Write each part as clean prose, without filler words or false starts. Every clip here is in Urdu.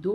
2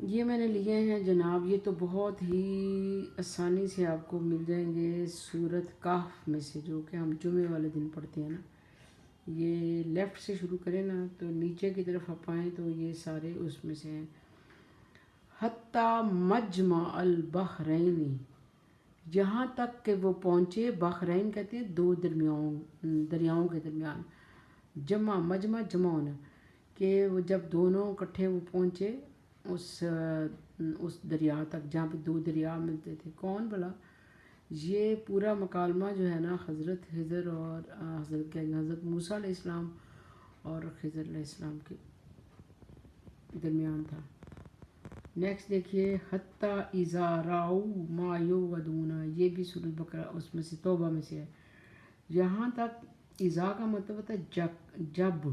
یہ میں نے لیے ہیں جناب، یہ تو بہت ہی آسانی سے آپ کو مل جائیں گے سورۃ کہف میں سے، جو کہ ہم جمعے والے دن پڑھتے ہیں نا۔ یہ لیفٹ سے شروع کریں نا تو نیچے کی طرف آپ آئیں تو یہ سارے اس میں سے ہیں۔ حتیٰ مجمع البحرین، یہاں تک کہ وہ پہنچے، بحرین کہتے ہیں دو دریاؤں کے درمیان، مجمع جمع ہونا، کہ وہ جب دونوں اکٹھے وہ پہنچے اس دریا تک جہاں پہ دو دریا ملتے تھے۔ کون بلا؟ یہ پورا مکالمہ جو ہے نا حضرت خضر اور حضرت موسیٰ علیہ السلام اور خضر علیہ السلام کے درمیان تھا۔ نیکسٹ دیکھیے، حتیٰ اذا رأوا ما یوعدون، یہ بھی سورۃ بقرہ اس میں سے توبہ میں سے ہے۔ یہاں تک اذا کا مطلب ہوتا ہے جب،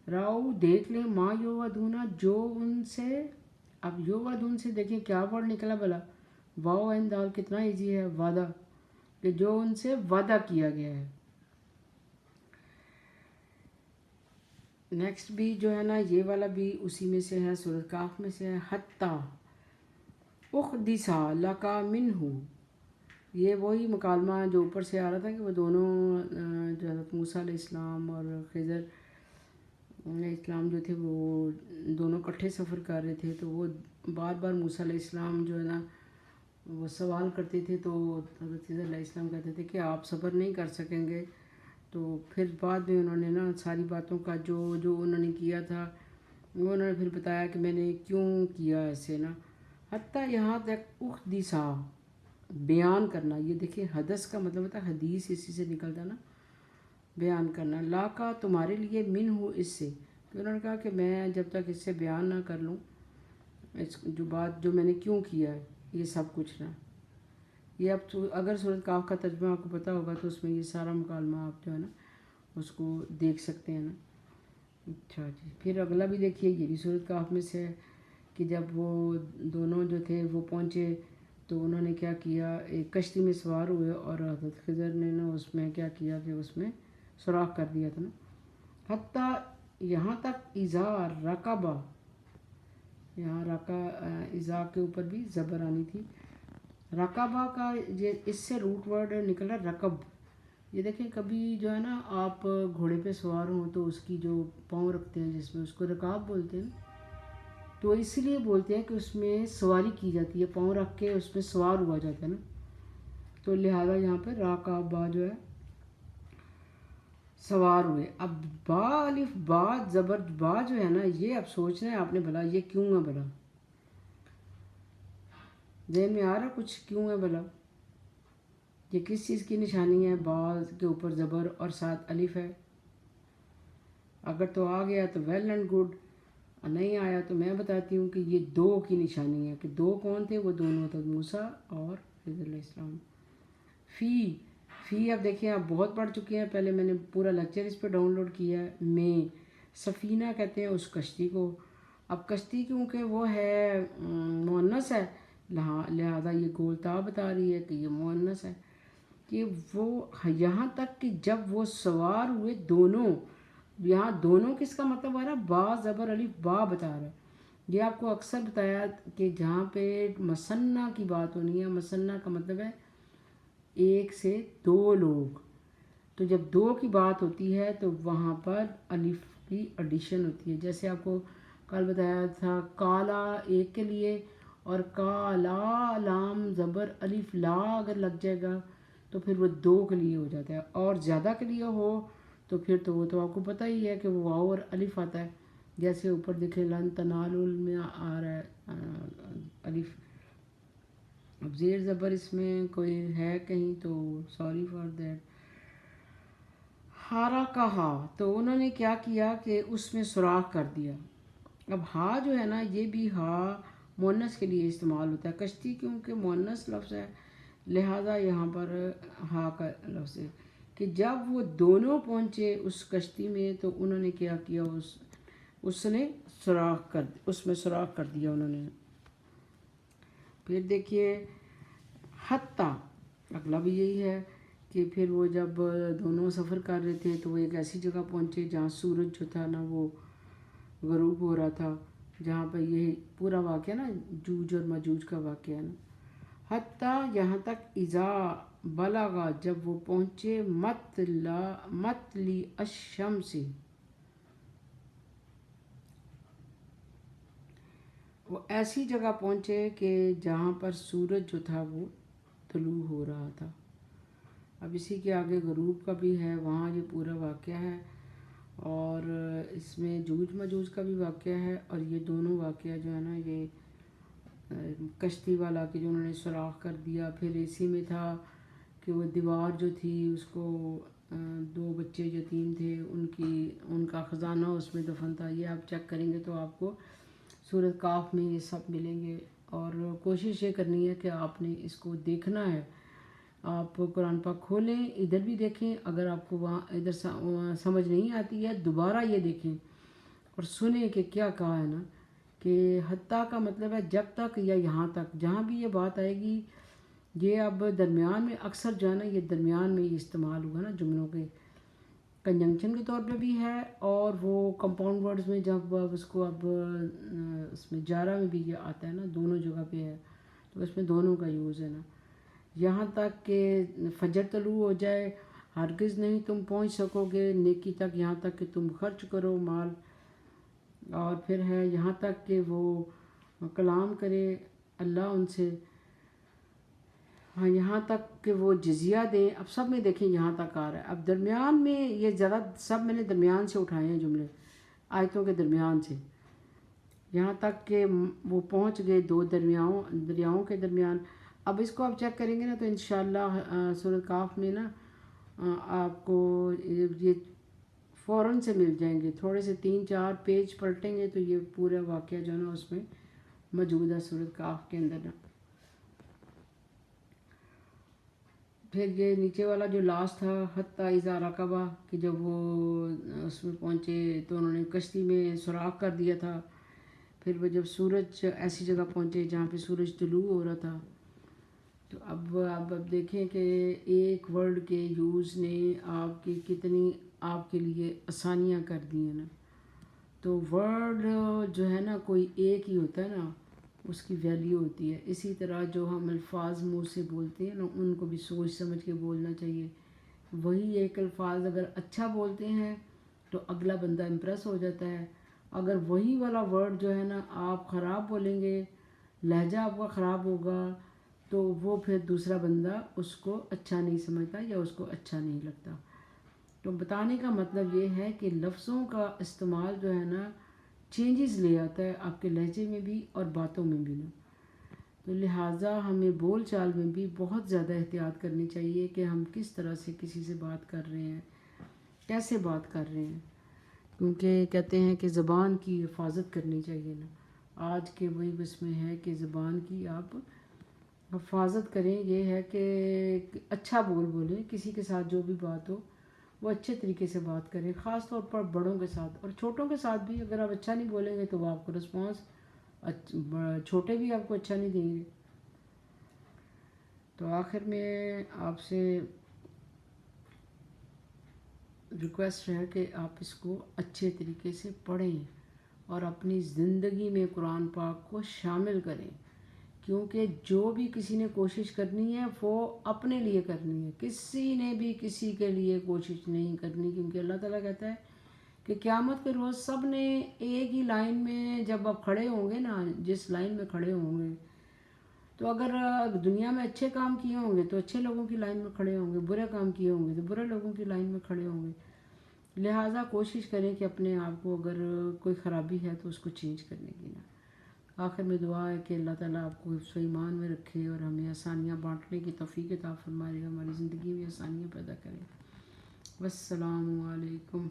راؤ دیکھ لیں، ما یوعدون جو ان سے، اب یوعدون سے دیکھیں کیا ورڈ نکلا بلا، واو عین دال، کتنا ایزی ہے، وعدہ، کہ جو ان سے وعدہ کیا گیا ہے۔ نیکسٹ بھی جو ہے نا یہ والا بھی اسی میں سے ہے، سورۃ کہف میں سے ہے۔ حتیٰ احدث لک منہ، یہ وہی مکالمہ جو اوپر سے آ رہا تھا کہ وہ دونوں جو حضرت موسیٰ علیہ السلام اور خضر علیہ السلام جو تھے وہ دونوں اکٹھے سفر کر رہے تھے، تو وہ بار بار موسیٰ علیہ السلام جو ہے نا وہ سوال کرتے تھے، تو حضرت خضر علیہ السلام کہتے تھے کہ آپ صبر نہیں کر سکیں گے۔ تو پھر بعد میں انہوں نے نا ساری باتوں کا جو انہوں نے کیا تھا وہ انہوں نے پھر بتایا کہ میں نے کیوں کیا ایسے نا۔ حتیٰ یہاں تک احدث، بیان کرنا، یہ دیکھیں حدث کا مطلب ہوتا ہے حدیث، اسی سے نکلتا نا، بیان کرنا، لا کا تمہارے لیے، من ہو اس سے، کہ انہوں نے کہا کہ میں جب تک اس سے بیان نہ کر لوں اس جو بات جو میں نے کیوں کیا ہے یہ سب کچھ نا۔ یہ اب اگر سورۃ کہف کا ترجمہ آپ کو پتہ ہوگا تو اس میں یہ سارا مکالمہ آپ جو ہے نا اس کو دیکھ سکتے ہیں نا۔ اچھا جی، پھر اگلا بھی دیکھیے، یہ بھی سورۃ کہف میں سے ہے کہ جب وہ دونوں جو تھے وہ پہنچے تو انہوں نے کیا کیا، ایک کشتی میں سوار ہوئے اور حضرت خضر نے نا اس میں کیا کیا کہ اس میں سوراخ کر دیا تھا نا۔ حتیٰ یہاں تک اذا رکبہ، یہاں اذا کے اوپر بھی زبر آنی تھی۔ رکبہ کا یہ اس سے روٹ ورڈ نکلا رکب۔ یہ دیکھیں کبھی جو ہے نا آپ گھوڑے پہ سوار ہوں تو اس کی جو پاؤں رکھتے ہیں جس میں، اس کو رکاب بولتے ہیں، تو اس لیے بولتے ہیں کہ اس میں سواری کی جاتی ہے، پاؤں رکھ کے اس میں سوار ہوا جاتا ہے نا، تو لہذا یہاں پہ رکبہ جو ہے سوار ہوئے۔ اب با الف با زبر با جو ہے نا یہ اب سوچنا ہے آپ نے بھلا یہ کیوں ہے، بھلا ذہن میں آ رہا کچھ کیوں ہے بھلا، یہ کس چیز کی نشانی ہے؟ با کے اوپر زبر اور ساتھ الف ہے۔ اگر تو آ گیا تو ویل اینڈ گڈ، نہیں آیا تو میں بتاتی ہوں کہ یہ دو کی نشانی ہے، کہ دو کون تھے، وہ دونوں تھے، موسیٰ اور خضر علیہ السلام۔ فی اب دیکھیں آپ بہت پڑھ چکے ہیں، پہلے میں نے پورا لیکچر اس پہ ڈاؤن لوڈ کیا ہے۔ میں سفینہ کہتے ہیں اس کشتی کو، اب کشتی کیونکہ وہ ہے مؤنث ہے لہذا یہ گولتا بتا رہی ہے کہ یہ مؤنث ہے، کہ وہ یہاں تک کہ جب وہ سوار ہوئے دونوں، یہاں دونوں کس کا مطلب آ رہا ہے، با زبر الف با بتا رہا ہے۔ یہ آپ کو اکثر بتایا کہ جہاں پہ مثنیٰ کی بات ہونی ہے، مثنیٰ کا مطلب ہے ایک سے دو لوگ، تو جب دو کی بات ہوتی ہے تو وہاں پر الف کی ایڈیشن ہوتی ہے۔ جیسے آپ کو کل بتایا تھا کالا ایک کے لیے، اور کالا لام زبر الف لا اگر لگ جائے گا تو پھر وہ دو کے لیے ہو جاتا ہے، اور زیادہ کے لیے ہو تو پھر تو وہ تو آپ کو پتہ ہی ہے کہ وہ واو اور الف آتا ہے، جیسے اوپر دیکھیں لن تنالوا میں آ رہا ہے الف۔ اب زیر زبر اس میں کوئی ہے کہیں تو سوری فار دیٹ۔ ہارا کہا، تو انہوں نے کیا کیا کہ اس میں سوراخ کر دیا۔ اب ہا جو ہے نا یہ بھی ہا مؤنث کے لیے استعمال ہوتا ہے، کشتی کیونکہ مؤنث لفظ ہے لہذا یہاں پر ہا کا لفظ ہے، کہ جب وہ دونوں پہنچے اس کشتی میں تو انہوں نے کیا کیا، اس نے اس میں سوراخ کر دیا انہوں نے۔ پھر دیکھیے حتیٰ اگلا بھی یہی ہے کہ پھر وہ جب دونوں سفر کر رہے تھے تو وہ ایک ایسی جگہ پہنچے جہاں سورج جو تھا نا وہ غروب ہو رہا تھا، جہاں پہ یہ پورا واقعہ نا جوج اور ماجوج کا واقعہ ہے نا، حتیٰ یہاں تک اذا بلغا جب وہ پہنچے مطلع الشمس، وہ ایسی جگہ پہنچے کہ جہاں پر سورج جو تھا وہ طلوع ہو رہا تھا۔ اب اسی کے آگے غروب کا بھی ہے، وہاں یہ پورا واقعہ ہے، اور اس میں جوج ماجوج کا بھی واقعہ ہے، اور یہ دونوں واقعہ جو ہے نا یہ کشتی والا کہ جو انہوں نے سوراخ کر دیا، پھر اسی میں تھا کہ وہ دیوار جو تھی اس کو 2 بچے یتیم تھے، ان کا خزانہ اس میں دفن تھا۔ یہ آپ چیک کریں گے تو آپ کو سورۃ کاف میں یہ سب ملیں گے، اور کوشش یہ کرنی ہے کہ آپ نے اس کو دیکھنا ہے۔ آپ قرآن پاک کھولیں، ادھر بھی دیکھیں، اگر آپ کو وہاں ادھر سمجھ نہیں آتی ہے دوبارہ یہ دیکھیں اور سنیں کہ کیا کہا ہے نا، کہ حتیٰ کا مطلب ہے جب تک یا یہاں تک، جہاں بھی یہ بات آئے گی یہ اب درمیان میں اکثر جو ہے نا یہ درمیان میں یہ استعمال ہوا نا جملوں کے کنجنکشن کے طور پہ بھی ہے، اور وہ کمپاؤنڈ ورڈز میں جب اس کو اب اس میں جارہ میں بھی یہ آتا ہے نا، دونوں جگہ پہ ہے تو اس میں دونوں کا یوز ہے نا۔ یہاں تک کہ فجر طلوع ہو جائے، ہرگز نہیں تم پہنچ سکو گے نیکی تک یہاں تک کہ تم خرچ کرو مال، اور پھر ہے یہاں تک کہ وہ کلام کرے اللہ ان سے، ہاں یہاں تک کہ وہ جزیہ دیں۔ اب سب میں دیکھیں یہاں تک آ رہا ہے، اب درمیان میں یہ زیادہ سب میں نے درمیان سے اٹھائے ہیں جملے، آیتوں کے درمیان سے، یہاں تک کہ وہ پہنچ گئے 2 دریاؤں کے درمیان۔ اب اس کو آپ چیک کریں گے نا تو انشاءاللہ سورۃ کاف میں نا آپ کو یہ فوراً سے مل جائیں گے، تھوڑے سے 3-4 پیج پلٹیں گے تو یہ پورا واقعہ جو ہے نا اس میں موجود ہے سورۃ کاف کے اندر نا۔ پھر یہ نیچے والا جو لاسٹ تھا حتیٰ اذا رکبا، کہ جب وہ اس میں پہنچے تو انہوں نے کشتی میں سوراخ کر دیا تھا، پھر وہ جب سورج ایسی جگہ پہنچے جہاں پہ سورج طلوع ہو رہا تھا، تو اب دیکھیں کہ ایک ورڈ کے یوز نے آپ کی کتنی آپ کے لیے آسانیاں کر دی ہیں نا۔ تو ورڈ جو ہے نا کوئی ایک ہی ہوتا ہے نا، اس کی ویلیو ہوتی ہے، اسی طرح جو ہم الفاظ منہ سے بولتے ہیں نا ان کو بھی سوچ سمجھ کے بولنا چاہیے۔ وہی ایک الفاظ اگر اچھا بولتے ہیں تو اگلا بندہ امپریس ہو جاتا ہے، اگر وہی والا ورڈ جو ہے نا آپ خراب بولیں گے، لہجہ آپ کا خراب ہوگا، تو وہ پھر دوسرا بندہ اس کو اچھا نہیں سمجھتا یا اس کو اچھا نہیں لگتا۔ تو بتانے کا مطلب یہ ہے کہ لفظوں کا استعمال جو ہے نا چینجز لے آتا ہے آپ کے لہجے میں بھی اور باتوں میں بھی نا، تو لہٰذا ہمیں بول چال میں بھی بہت زیادہ احتیاط کرنی چاہیے کہ ہم کس طرح سے کسی سے بات کر رہے ہیں، کیسے بات کر رہے ہیں، کیونکہ کہتے ہیں کہ زبان کی حفاظت کرنی چاہیے نا۔ آج کے وہی بس میں ہے کہ زبان کی آپ حفاظت کریں، یہ ہے کہ اچھا بولیں، کسی کے ساتھ جو بھی بات ہو وہ اچھے طریقے سے بات کریں، خاص طور پر بڑوں کے ساتھ اور چھوٹوں کے ساتھ بھی۔ اگر آپ اچھا نہیں بولیں گے تو وہ آپ کو رسپانس، چھوٹے بھی آپ کو اچھا نہیں دیں گے۔ تو آخر میں آپ سے ریکویسٹ ہے کہ آپ اس کو اچھے طریقے سے پڑھیں اور اپنی زندگی میں قرآن پاک کو شامل کریں، کیونکہ جو بھی کسی نے کوشش کرنی ہے وہ اپنے لیے کرنی ہے، کسی نے بھی کسی کے لیے کوشش نہیں کرنی، کیونکہ اللہ تعالیٰ کہتا ہے کہ قیامت کے روز سب نے ایک ہی لائن میں جب آپ کھڑے ہوں گے نا، جس لائن میں کھڑے ہوں گے، تو اگر دنیا میں اچھے کام کیے ہوں گے تو اچھے لوگوں کی لائن میں کھڑے ہوں گے، برے کام کیے ہوں گے تو برے لوگوں کی لائن میں کھڑے ہوں گے۔ لہٰذا کوشش کریں کہ اپنے آپ کو اگر کوئی خرابی ہے تو اس کو چینج کرنے کی نا۔ آخر میں دعا ہے کہ اللہ تعالیٰ آپ کو حفظ و ایمان میں رکھے اور ہمیں آسانیاں بانٹنے کی توفیق عطا فرمائے، ہماری زندگی میں آسانیاں پیدا کرے۔ والسلام علیکم۔